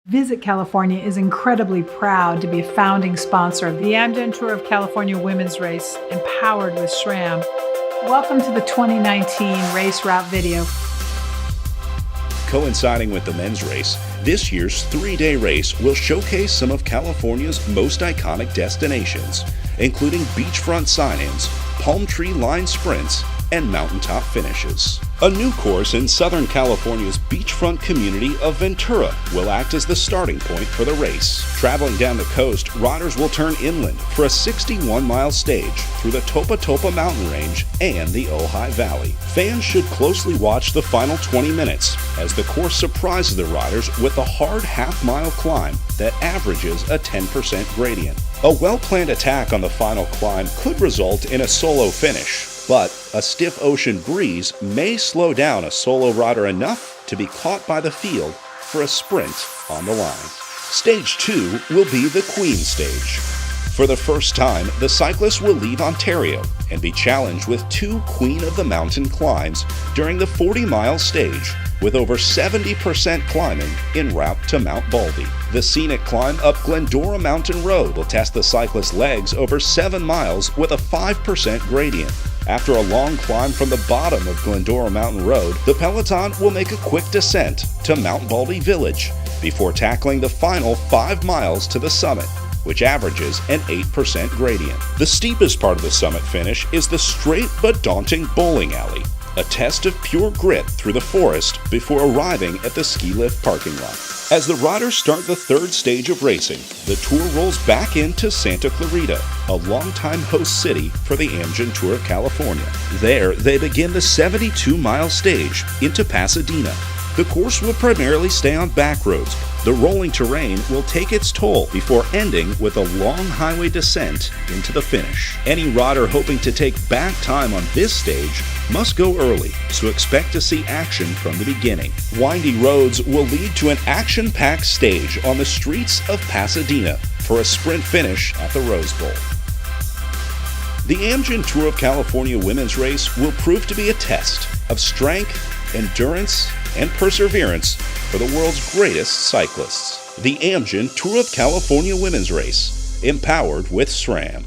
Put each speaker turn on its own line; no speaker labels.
Visit California is incredibly proud to be a founding sponsor of the Amgen Tour of California Women's Race, empowered with SRAM. Welcome to the 2019 race route video.
Coinciding with the men's race, this year's three-day race will showcase some of California's most iconic destinations, including beachfront sign-ins, palm tree line sprints, and mountaintop finishes. A new course in Southern California's beachfront community of Ventura will act as the starting point for the race. Traveling down the coast, riders will turn inland for a 61-mile stage through the Topa Topa mountain range and the Ojai Valley. Fans should closely watch the final 20 minutes as the course surprises the riders with a hard half-mile climb that averages a 10% gradient. A well-planned attack on the final climb could result in a solo finish, but a stiff ocean breeze may slow down a solo rider enough to be caught by the field for a sprint on the line. Stage 2 will be the Queen Stage. For the first time, the cyclists will leave Ontario and be challenged with two Queen of the Mountain climbs during the 40-mile stage, with over 70% climbing en route to Mount Baldy. The scenic climb up Glendora Mountain Road will test the cyclists' legs over 7 miles with a 5% gradient. After a long climb from the bottom of Glendora Mountain Road, the peloton will make a quick descent to Mount Baldy Village before tackling the final 5 miles to the summit, which averages an 8% gradient. The steepest part of the summit finish is the straight but daunting bowling alley, a test of pure grit through the forest before arriving at the ski lift parking lot. As the riders start the third stage of racing, the tour rolls back into Santa Clarita, a longtime host city for the Amgen Tour of California. There, they begin the 72-mile stage into Pasadena. The course will primarily stay on back roads. The rolling terrain will take its toll before ending with a long highway descent into the finish. Any rider hoping to take back time on this stage must go early, so expect to see action from the beginning. Windy roads will lead to an action-packed stage on the streets of Pasadena for a sprint finish at the Rose Bowl. The Amgen Tour of California Women's Race will prove to be a test of strength, endurance, and perseverance for the world's greatest cyclists. The Amgen Tour of California Women's Race, empowered with SRAM.